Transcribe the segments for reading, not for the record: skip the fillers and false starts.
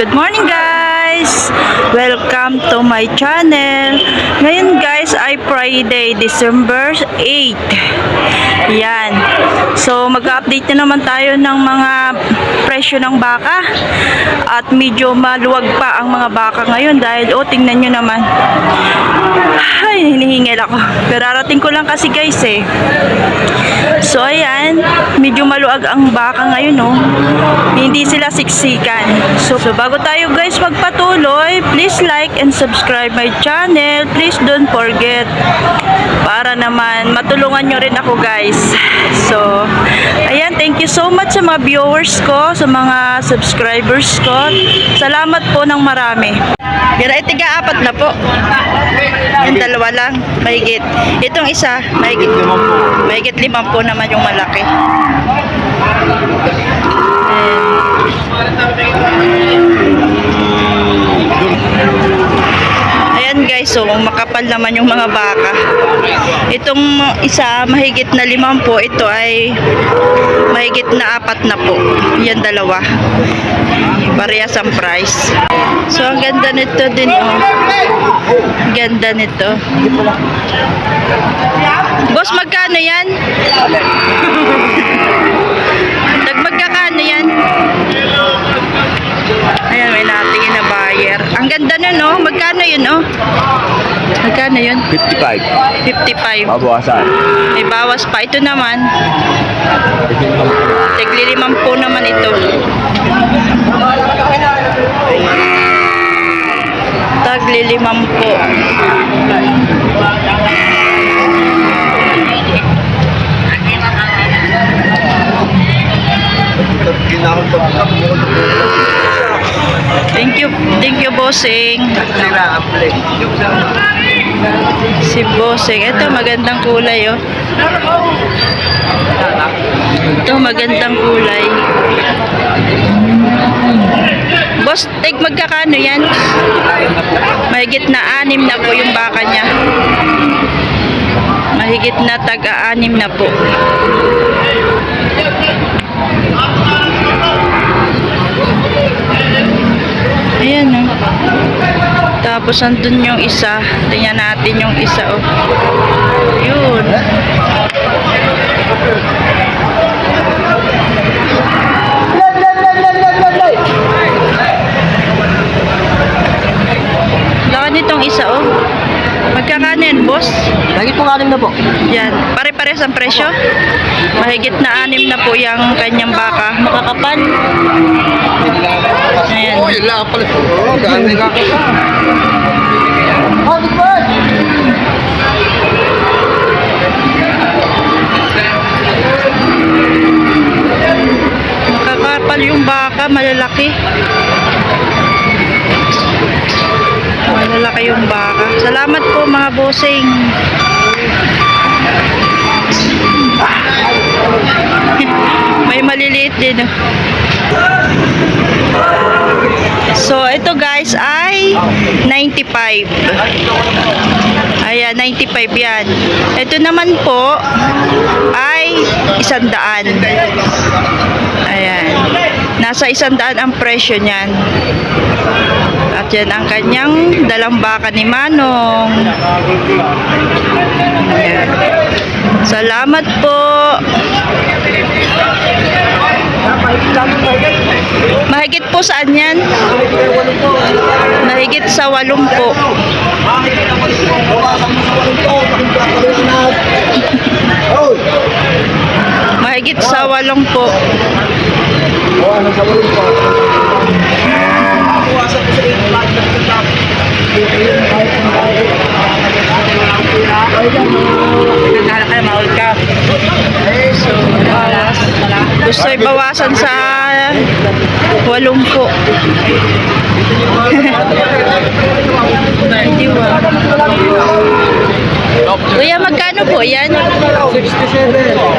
Good morning guys! Welcome to my channel. Ngayon guys ay Friday, December 8. Yan. So mag-update na naman tayo ng mga presyo ng baka. At medyo maluwag pa ang mga baka ngayon dahil tingnan nyo naman. Ay, hinihingil ako. Pero arating ko lang kasi guys eh. So ayan, medyo maluwag ang baka ngayon Hindi sila siksikan. So bago tayo guys magpatuloy, please like and subscribe my channel. Please don't forget para naman matulungan nyo rin ako guys. So ayan, thank you so much sa mga viewers ko, sa mga subscribers ko. Salamat po ng marami. Pero ay tiga-4 na po. Yung dalawa lang, mahigit. Itong isa, mahigit 5 naman yung malaki. Ayan guys, so makapal naman yung mga baka. Itong isa mahigit na 5 po, ito ay mahigit na 4 na po. Yan dalawa. Parehas ang price. So ang ganda nito din Ganda nito. Boss, magkano yan? Magkakano yan? Ayan, may natingin na buyer. Ang ganda nun, Magkano yun, Magkano yun? 55. 55. Mabawasan. May bawas pa. Ito naman. Tigli 5 po naman ito. Tagli 5 po. Thank you bossing. Si bossing, ito magandang kulay Ito magandang kulay. Boss, magkakano yan? Mahigit na 6 na po yung baka niya. Mahigit na tag-6 na po. Ayan Tapos andun yung isa. Tingnan natin yung isa Yun. Lakan nitong isa Magkakano yan, boss? Mahigit po 6 na po. Yan. Pare-pares ang presyo? Mahigit na 6 na po yung kanyang baka. Makakapal. Ayan. Yun lang pala. Dami ka ka. Makakapal yung baka, malalaki. Malalaki yung baka. Salamat po mga bossing. May maliliit din. So ito guys ay 95. Ayan, 95 yan. Ito naman po ay 100. Ayan. Nasa 100 ang presyo niyan. At yan ang kanyang dalang baka ni Manong. Ayan. Salamat po. Mahigit po saan yan? Mahigit sa 8 po. Mahigit sa 8 po. So, gusto ibawasan sa 8 po. Kuya, magkano po yan?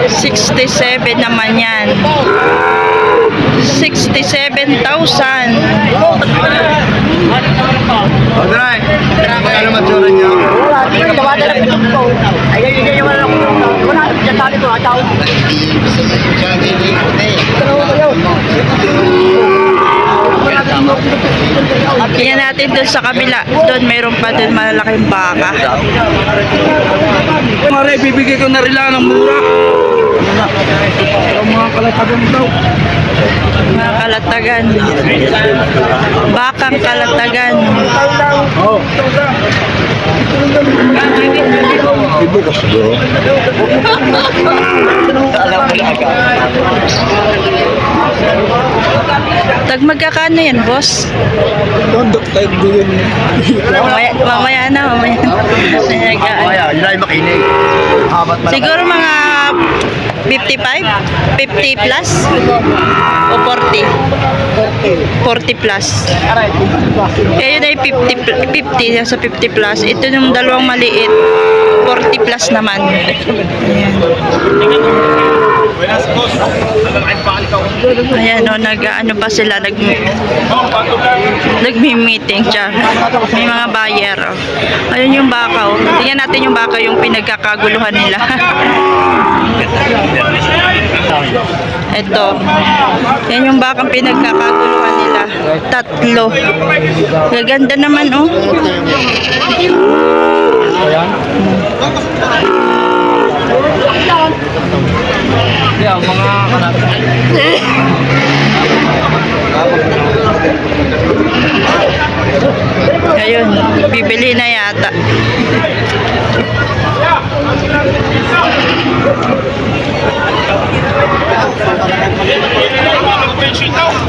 67 naman yan. 67,000. Audrey, magkano matsura niya? Tingnan natin doon sa kabila. Doon mayroon pa doon malalaking baka. Mare, bibigay ko na rin lang ng mura. Ang mga kalatagan daw. Mga kalatagan. Bakang kalatagan. Oo. Ibukas bro. Tag magkakano yan, boss? Tondok tayo din. Mamaya na. Kaya, yun ay makinig. Habat malaki. Siguro mga 55? 50 plus? O 40? 40 plus. Kaya yun ay 50 sa 50 plus. Ito yung dalawang maliit. 40 plus naman. Ayan o, nag-ano pa sila, nagmi-meeting siya. May mga buyer o. Ayun yung baka o. Tingnan natin yung baka, yung pinagkakaguluhan nila. Ito. Yan yung bakang pinagkakaguluhan nila. 3. Gaganda naman o. Yan, mga kalatagan. Ayun, bibili na yata.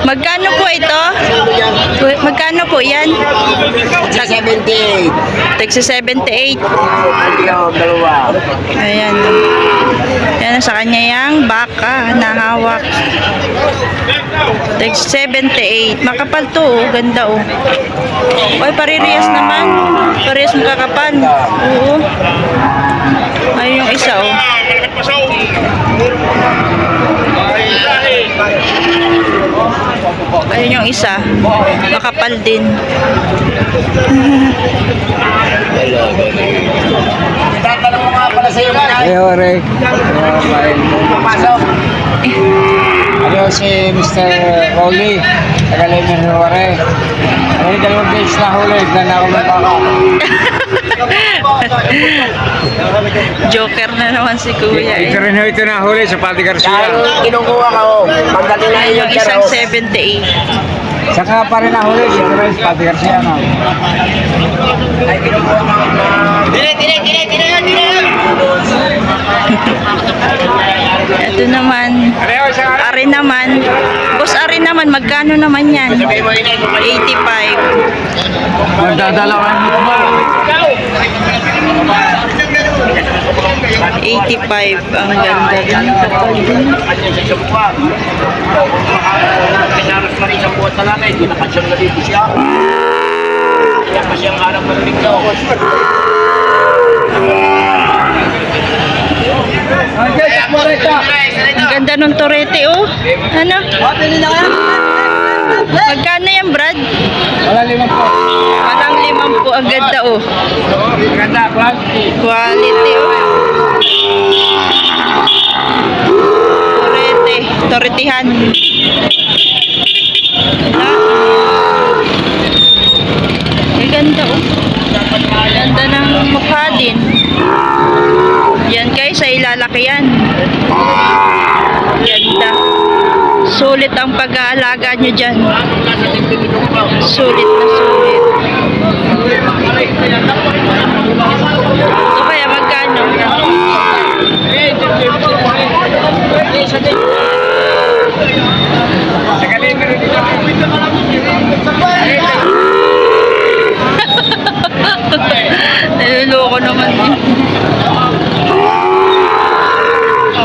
Magkano po ito? Magkano po yan? 78. Tagsa 78. Dalawa. Ayan. Yan sa kanya yung baka na hawak. Tagsa 78. Makapal to oh. Ganda oh. Oy, paririyas naman. Parehas makakapal. Oo. Ayun yung isa oh. Ayun yung isa. Makapal din. Tatanong mo nga pala sa'yo na. Ayo, Rek. Pasok. Ayo si Mr. Rolly. Tagalay ng Huware. Ay, dalawang days na huli. Na ako ng baka. Joker na naman si Kuya Ito eh. rin ho, ito na huli sa Pati Garcia. Kinukuha ka ho. Pagdating na Ayun yung isang 78. Saka pa rin na huli. Ito rin sa Pati Garcia. No? Ay, kinukuha ka ho. Dire. Ito naman. Ari naman. Boss Ari naman. Magkano naman yan? 85. Magdadalawan mo ba? 85. Ang ganda din. Kapal din. Pinaras pa rin sa buwan na lang eh. Pinakasyang na dito siya. Kaya pa siyang harap ng ringaw. Ang ganda ng torete oh. Ano? Magkano yan, Brad? Wala 5 po. Walang 5 po. Ang ganda oh. Ganda, plastic. Quality oh. Torete. Toretihan. Ang ganda oh. Ganda ng mukha din. Yan guys, ay ilalaki yan. Ganda. Sulit ang pag-aalaga nyo dyan. Sulit na sulit. Ito kaya magkano? Niloloko naman din.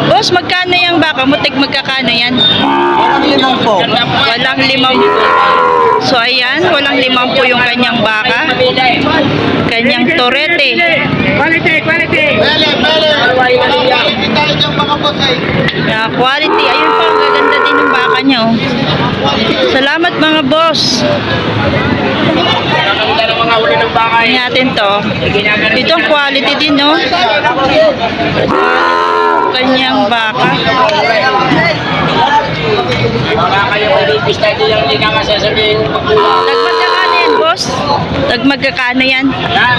Boss, magkano yung baka mo? Magkakano yan? Walang 5 po. Walang 5 po. So ayan, walang 5 po yung kanyang baka. Kanyang torete. Pwede. Na quality. Ayun pa, ang gaganda din ng baka niya. Oh. Salamat mga boss. Mga uli ng baka Tingnan natin to. Ito ang quality din, no? Kanyang baka. Wala kayo pinipis tayo yung hindi ka nga sasabihin ng pagkulang. Tagmagkakano yan, boss? Tagmagkakano yan? Yan.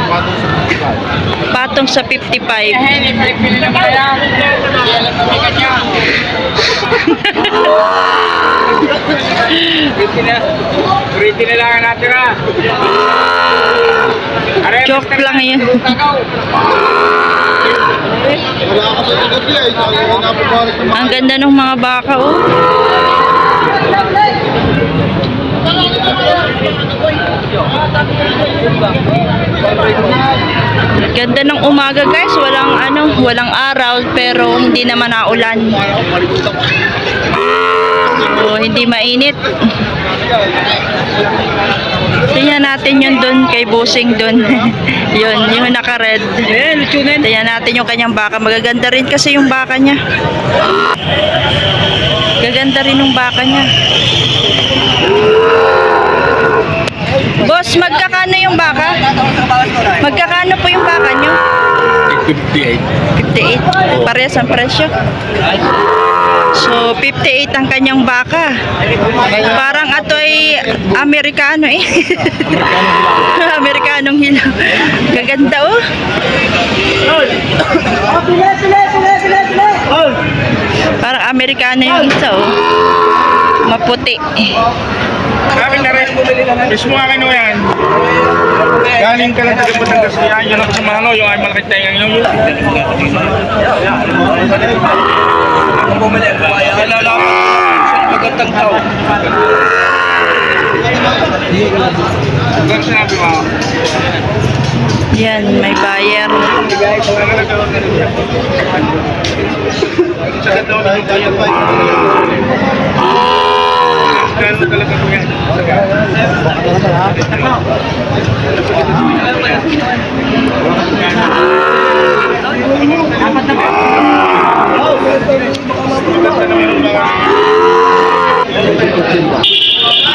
Patong sa 55. Hindi pili naman yan. Hindi alam na may kanya. Pretty na lang natin ha. Joke lang yun. Ang ganda ng mga baka, oh. Ganda ng umaga, guys. Walang araw pero hindi naman naulan. So, hindi mainit. Tingnan natin yun doon kay Busing doon. Yun, yung naka-red. Tingnan natin yung kanyang baka. Magaganda rin kasi yung baka niya. Gaganda rin yung baka niya. Boss, magkakano yung baka? Magkakano po yung baka niyo? 58. Parehas ang presyo. So, 58 ang kanyang baka. Parang ato ay Amerikano eh. Amerikanong hilaw. Gaganda oh. Parang Amerikano yung isa oh. Maputi. Akin na rin. Mismo akin o yan. Galing ka lang sa Batangas. Yan yun ako sa Mano. Yung ay malaki tayo yung yun. Ang bumili. Kilala ko. Magandang tao. Hanggang sinabi mo. Yan, may buyer. Gano'n talaga po yan.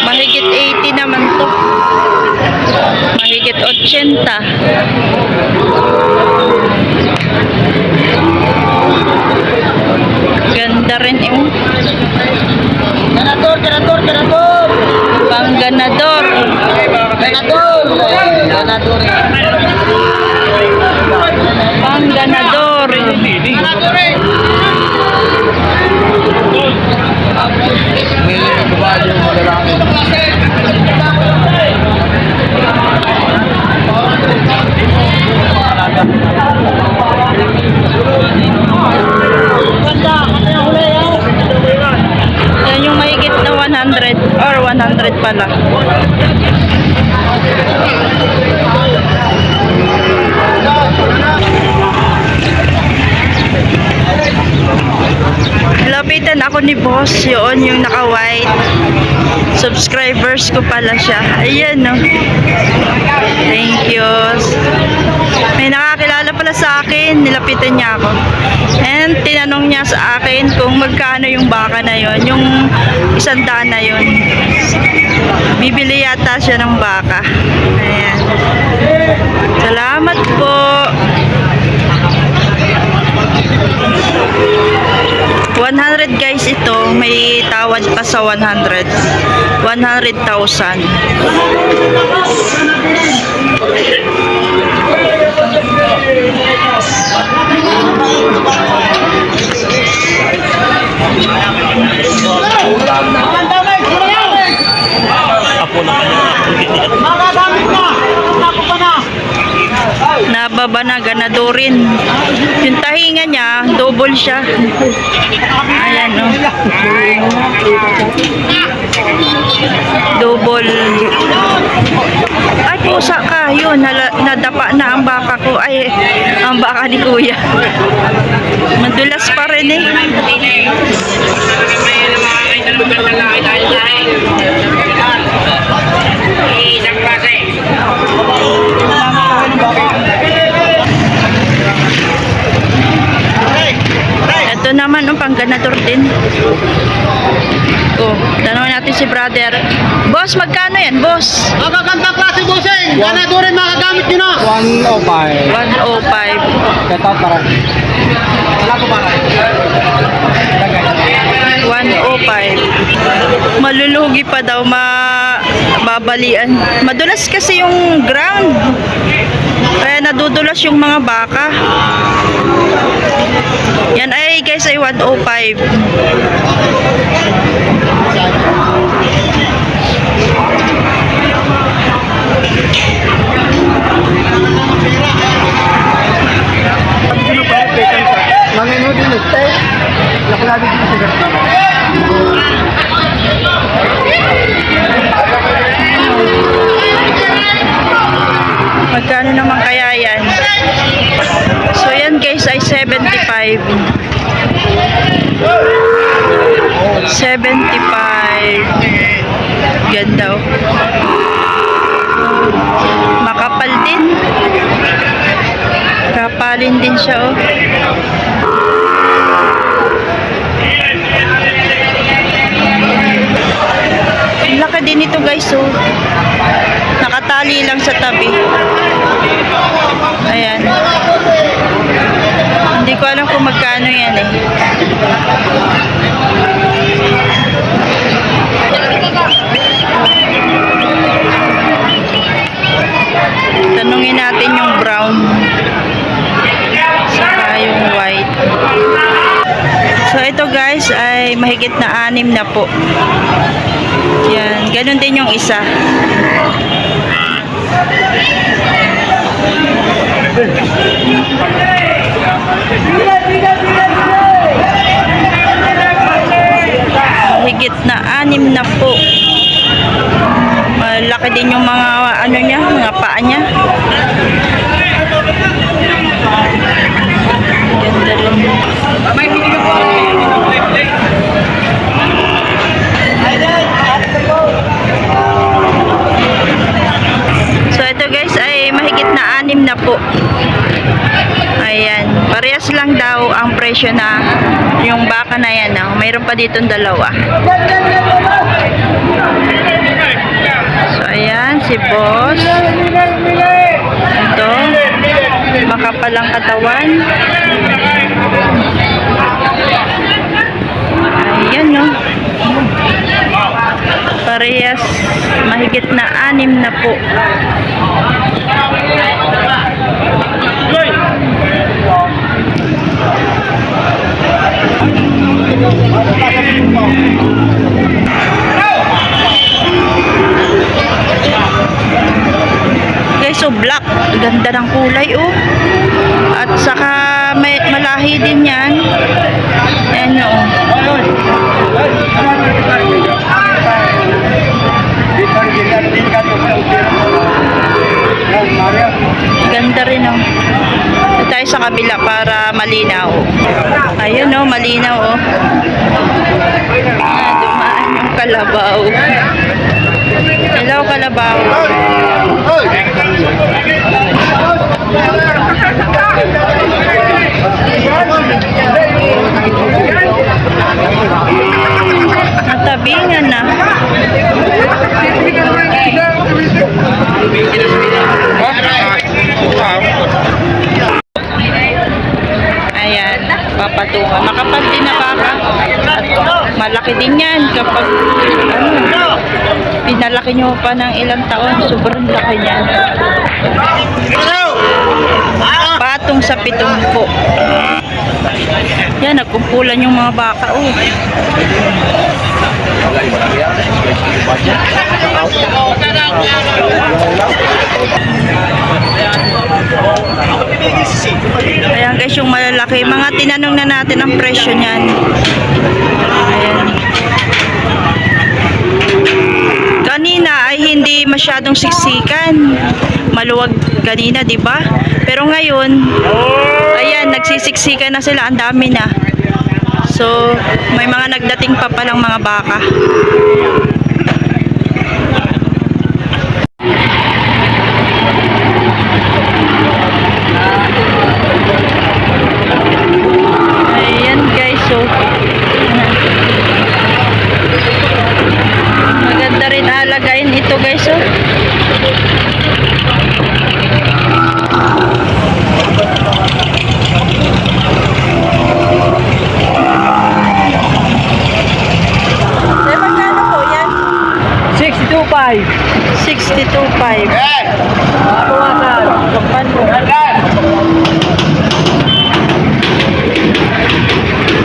Mahigit 80 naman to. Mahigit 80. Ganda rin yung Ganador. pangganador. Pangganador. Yan yung mahigit na 100 or 100 pala. Lapitan ako ni boss, yun yung naka-white. Subscribers ko pala siya. Ayan no. Thank you. May nakakilala pala sa akin, nilapitan niya ako. And tinanong niya sa akin kung magkano yung baka na yon, yung 100 na yon. Bibili yata siya ng baka. Ayan. Salamat po. 100 guys ito, may tawad pa sa 100. 100,000. Nababa na, ganadorin. Yung tahinga niya, double siya. Ayan o. Double. Ay, pusa ka. Yun, nadapa na ang baka ko. Ay, ang baka ni kuya. Madulas pa rin eh. Isang klase. Ito naman, pangganador din. Oh, tanong natin si brother. Boss, magkano yan, boss? Magagandang klase busing. Ganadorin makagamit nyo na. 105. 105. Kata para. Wala ko ba? 105. Malulugi pa daw, babalian. Madulas kasi yung ground. Kaya nadudulas yung mga baka. Yan ay guys ay 105. Manginod din ito. Nakulagi din sa gato. Magkano naman kaya yan? So yan guys ay 75. 75. Ganda oh. Makapal din. Kapalin din siya oh. Ang laki din ito guys oh. Nakatali lang sa tabi. Ayan. Hindi ko alam kung magkano yan eh. Tanungin natin yung brown. Saka yung white. So ito guys ay mahigit na 6 na po. Yan. Ganun din yung isa. Higit na 6 na po. Malaki din yung mga ano niya, mga paa niya. Ganda rin. So ito guys ay mahigit na 6 na po. Ayan, parehas lang daw ang presyo na yung baka na yan. Oh. Mayroon pa ditong dalawa. So ayan, si boss. Ito, makapalang katawan. Ayan no. Parehas, mahigit na 6 na po. Guys, so black. Ganda ng kulay oh. At saka may malahi din yan. Ayan oh. Ganda rin oh. Ito tayo sa kabila para malinaw. Ayun oh, malinaw oh. Dumaan yung kalabaw. Hello kalabaw. Natabingan na. Ayan, papatungan. Makapal din na baka. At malaki din yan kapag pinalaki nyo pa ng ilang taon. Sobrang laki niyan. Patong sa 7 po. Yan, nagkumpulan yung mga baka. Oh. Ayan guys, yung malalaki. Mga tinanong na natin ang presyo niyan. Ayan. Kanina ay hindi masyadong siksikan. Maluwag kanina, di ba? Pero ngayon, ayan, nagsisiksikan na sila. Ang dami na. So, may mga nagdating pa palang mga baka. Ayan guys, so maganda rin alagayin ito guys, so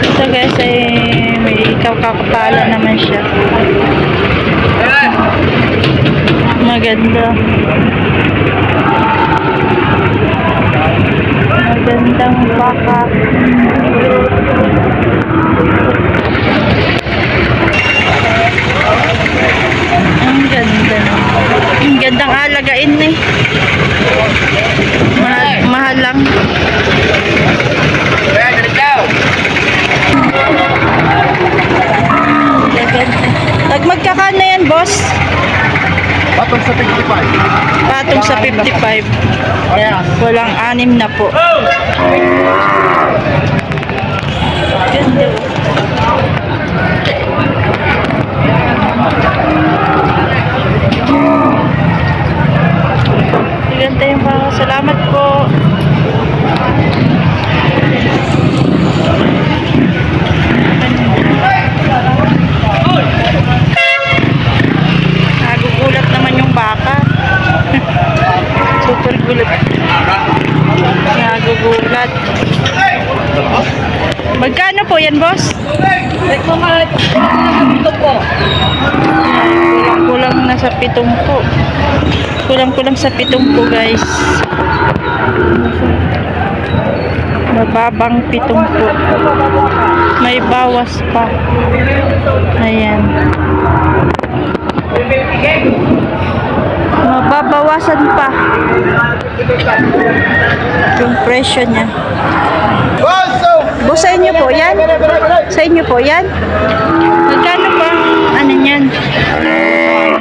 Ito guys ay may kakapala naman siya. Maganda. Magandang baka. Ang ganda. Ang gandang alagain eh. Mahal lang. Magkakano yan, boss? Patong sa 55. Patong sa 55. Parehas. Walang anim na po. Ganda. Ganda yung baka. Salamat po. Nagugulat naman yung baka. Super gulat. Nagugulat. Magkano po yan, boss? Kulang na sa 7 po. Kulang sa 7 po, guys. Mababang 7 po. May bawas pa. Ayan. Mababawasan pa yung presyo niya. Boss, sa inyo po yan? Sa inyo po yan? Magkano ba ano niyan?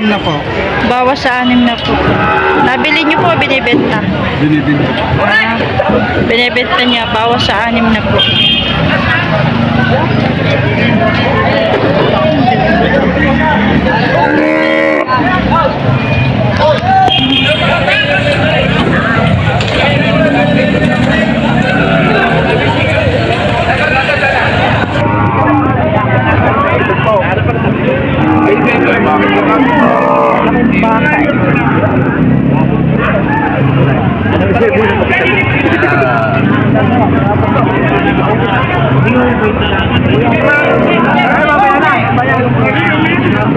Na po. Bawas sa 6 na po. Nabili niyo po, binibenta? Binibinta. Binibenta niya, bawas sa 6 na po.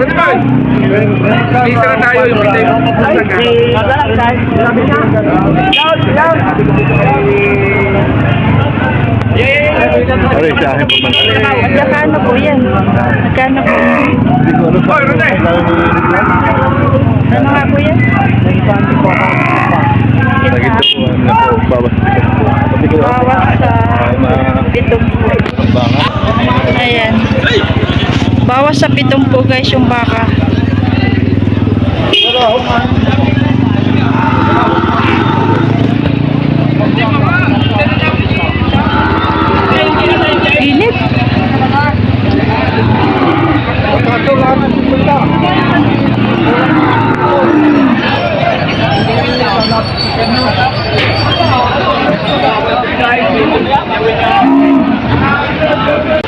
Baka Isa na tayo yung pitay mo. Magkano po yan? Magkano po? Ano nga po yan? Bawas sa 7 po. Ayan. Bawas sa 7 po guys yung baka. Init.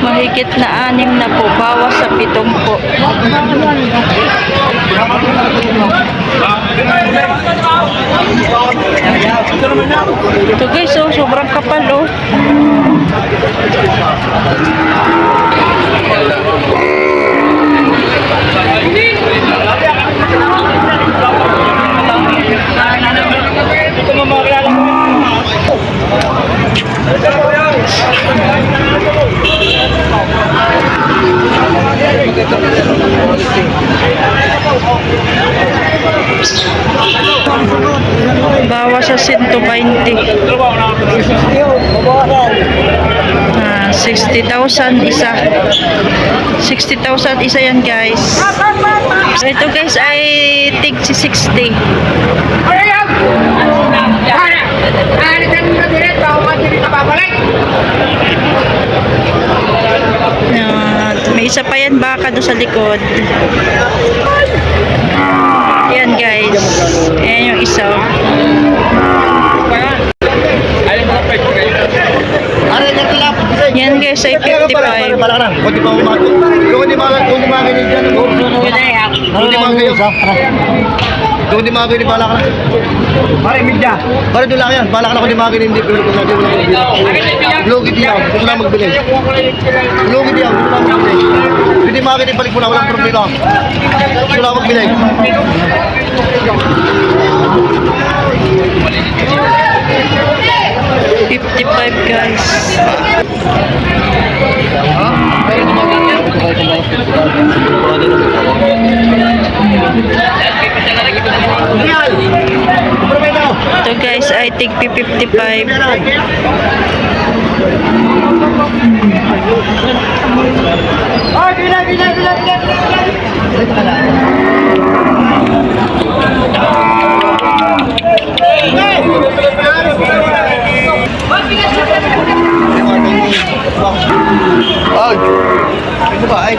Mahigit na 6 na po, bawas sa 7 po. Ito guys, oh, sobrang kapal oh. Bawas sa 120. 60,000 isa. 60,000 isa yan guys. So ito guys ay tig 60. May isa pa yan baka doon sa likod. Yan guys. Ayan yung isa. Ano na Yan guys ay 55. Bala ka na. Kung di pa umaki. Kung di makinig dyan. Kung di makinig. Kung di makinig, bala ka na. Pare, midya. Pare, doon lang yan. Bala ka na kung di makinig. Hindi, pero kung natin wala magbili. Lugit yan. Gusto na magbili. Lugit yan. Gusto na magbili. Hindi makinig, balik mo na. Walang problema. Gusto na magbili. $55 guys. Ito guys ay tig 55. Ay! Ano ba? Ay!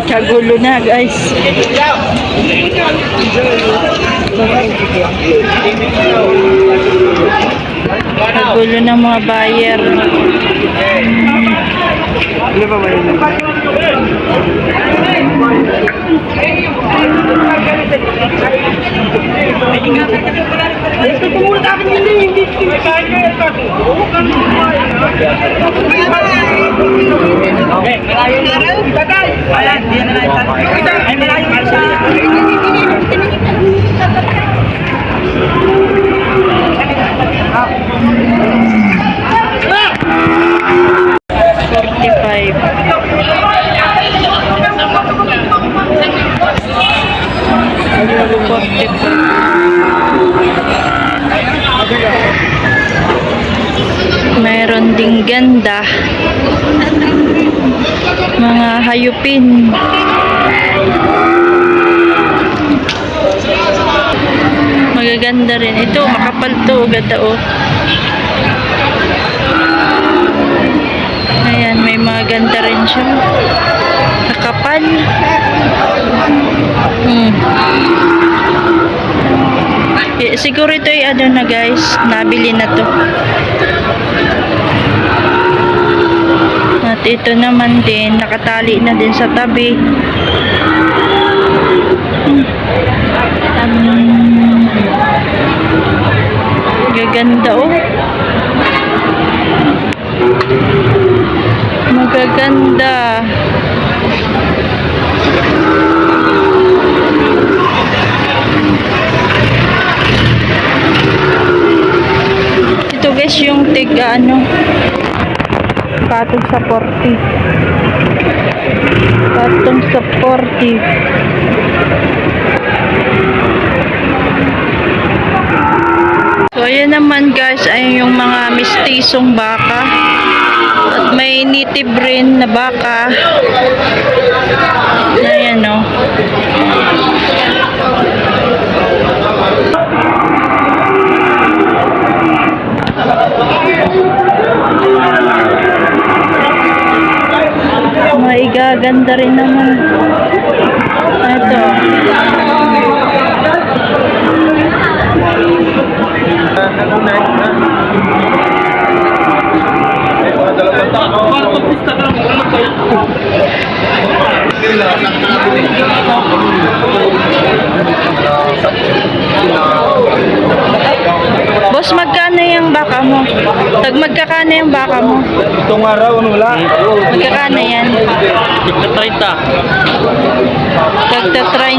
Kagulo na guys. Kagulo na mga buyer. Meron ding ganda. Mga hayupin. Magaganda rin. Ito, makapal to. Ganda oh. Ayan, may maganda rin siya. Nakapal. Siguro ito ay ano na guys, nabili na to. At ito naman din, nakatali na din sa tabi. Gaganda oh. Magaganda. Ito guys yung tiga ano, patong sa 40. Patong sa 40. So ayan naman guys ay yung mga mistisong baka. At may native rin na baka. Ayan o. Maigaganda rin naman. Ito. Boss, magkano yung baka mo? Magkakano yung baka mo? Itong araw, ano wala? Magkakano yan? Tigna 30. Tagta 30.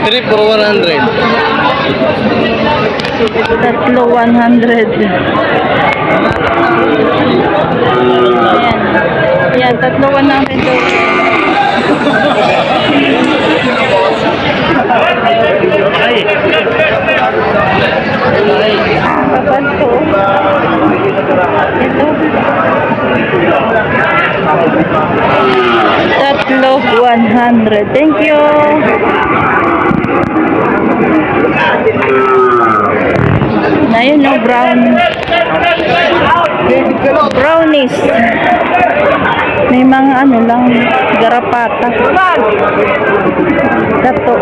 3 for 100. Tatlo 100. Ayan. Ayan, tatlo 100 daw. Kapal to. Ito. Tatlo 100. Thank you. Ayun, no, brownies. May mga ano lang, garapata. Dato.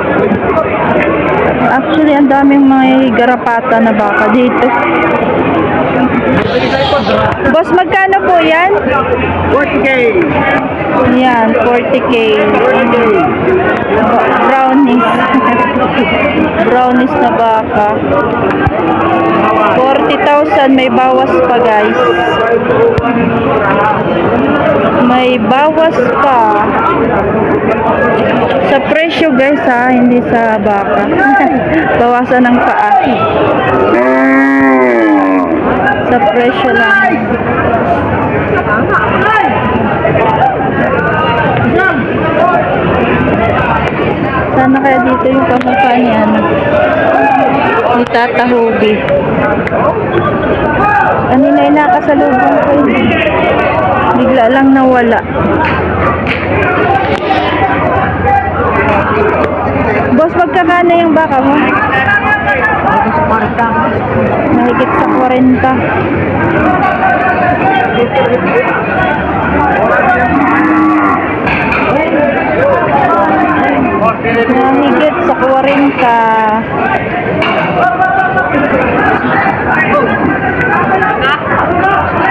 Actually, ang daming mga garapata na baka dito. Boss, magkano po yan? 40K. Yan, 40K. Brownies. Brownies na baka. 40,000, may bawas pa, guys. May bawas pa. Sa presyo, guys, ha, hindi sa baka. Bawasan ng paa. Sa presyo lang. Sana kaya dito yung kamukha ni ano, ni Tata Hobi. Kanina ay nakasalubong ko yun. Bigla lang nawala. Boss, magkakano yung baka mo? Mahigit sa 40. Mahigit sa 40.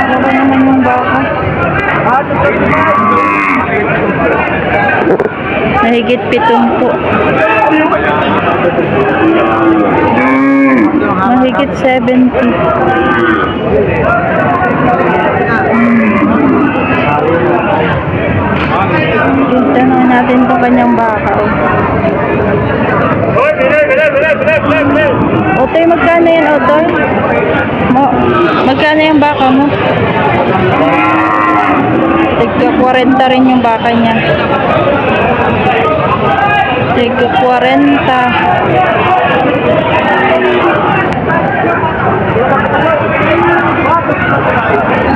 Ano ba naman yung baka? Mahigit 70. Mahigit 70. Tanong natin itong kanyang baka. Otoy, magkano yan, Otoy? Magkano yung baka mo? Tigka 40 rin yung baka niya. Tigka 40.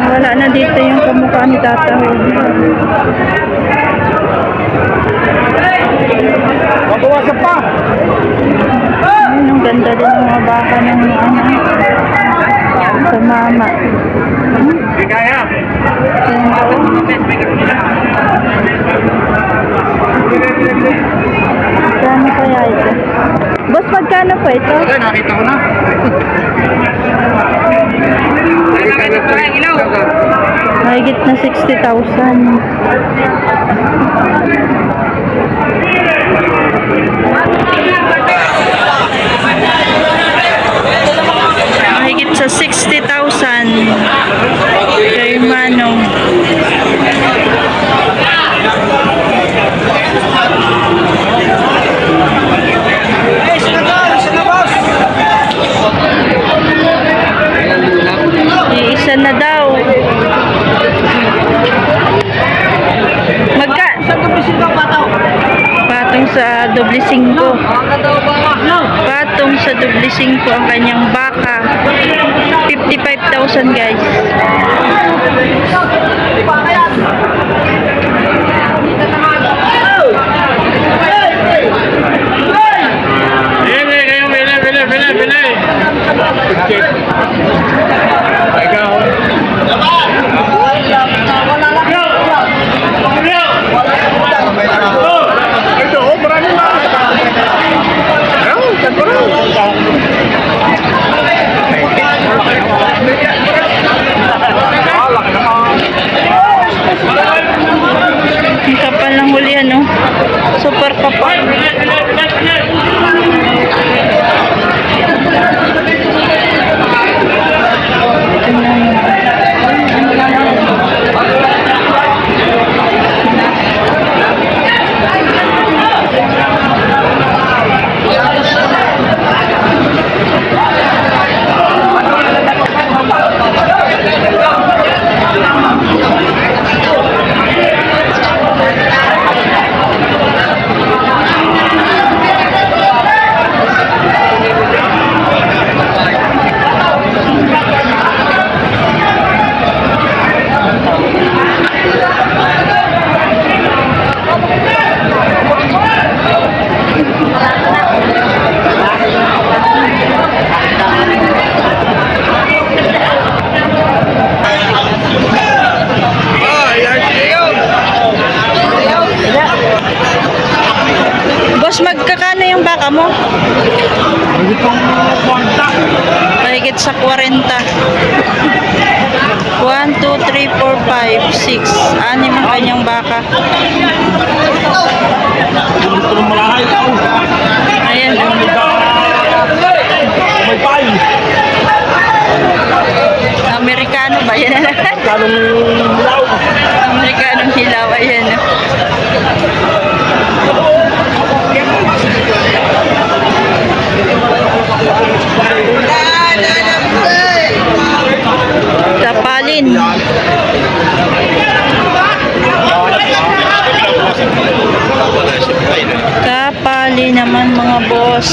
Wala na dito yung kamukha ni Tata Hobi. Mabawasan pa! Ayun, ang ganda din ng mga baka ng ano, sa mama. Hindi kaya. Magkano kaya ito? Boss, magkano po ito? Okay, nakita ko na. Mahigit na 60,000. Mahigit sa 60,000 kay Manong. Isa na daw. Patong sa doble 5. Patong sa doble 5 ang kanyang baka. 55,000, guys. Bili. Ikaw. Ito, marami na. Ayun, tanto na. magkakano yung baka mo? Mahigit sa 40. 1, 2, 3, 4, 5, 6. Anim ang kanyang baka. Ayan. Amerikano ba yan? Amerikanong hilaw. Ayan. Kapalin. Kapalin naman mga boss.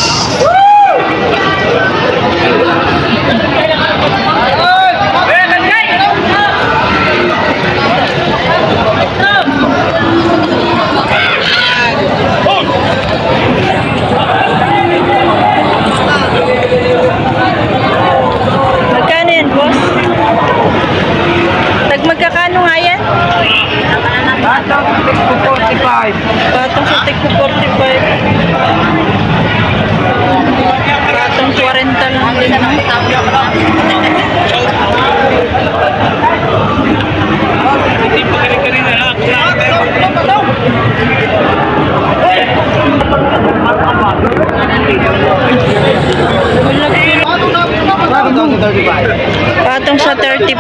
Magkano yan, boss? Magkakano nga yan? Batang 45. Batang sa tig ko 45. Batang 40 lang din. Patong sa 35.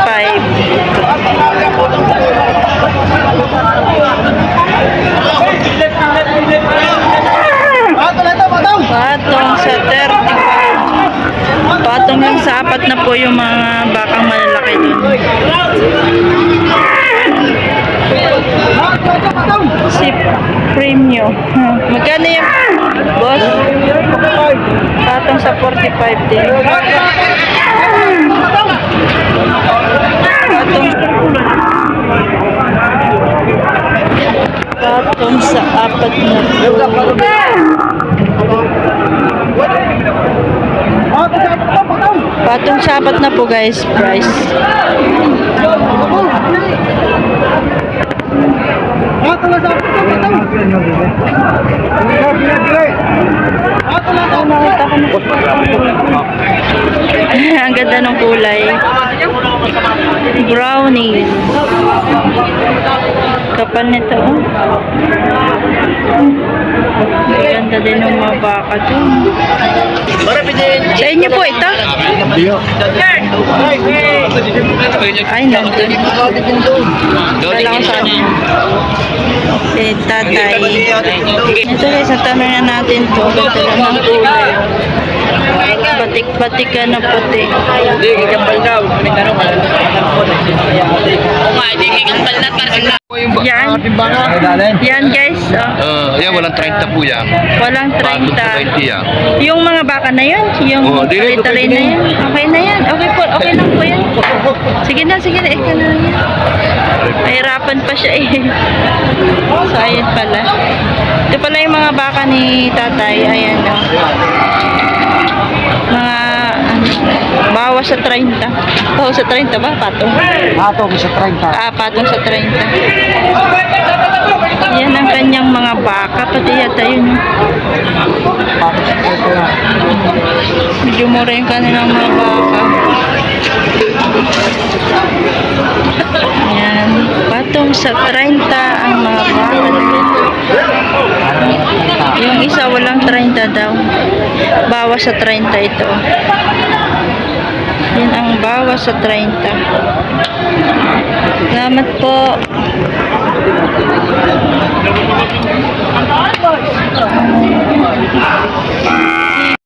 Patong sa 35. Patong lang sa apat na po yung mga bakang malalaki dun. Si Premium. Magkano yung boss? Patong sa 45 din. Patong sa apat na po. Patong sa apat na po guys, price. Ang ganda ng kulay. Brownies. Kapal nito. Ang ganda din ng mga baka dun. Sa inyo po ito? Ay, nandun. Kala ko sa ano. Tatay. Ito guys, sa tanong na natin to. Ganda lang ng kulay. Batik-batik na puti. Hindi, kikambal daw. May tanong ka. Hindi, kikambal na. Yan. Yan guys. Yan, walang 30 po yan. Walang 30. 20 yan. Yung mga baka na yun, yung tali-tali na yan. Okay na yan. Okay po, okay lang po yan. Sige na, ikaw na yan. Mahirapan pa siya eh. So, ayan pala. Ito pala yung mga baka ni tatay. Ayan o. Mga bawas sa 30. Bawas sa 30 ba? Patong? Patong sa 30. Patong sa 30. Yan ang kanyang mga baka. Pati yata yun. Patong sa 30. Medyo mura yung kanilang mga baka. Yan. Patong sa 30 ang mga baka. Yung isa walang 30 daw. Bawas sa 30 ito. Yan ang bawas sa 30. Salamat po.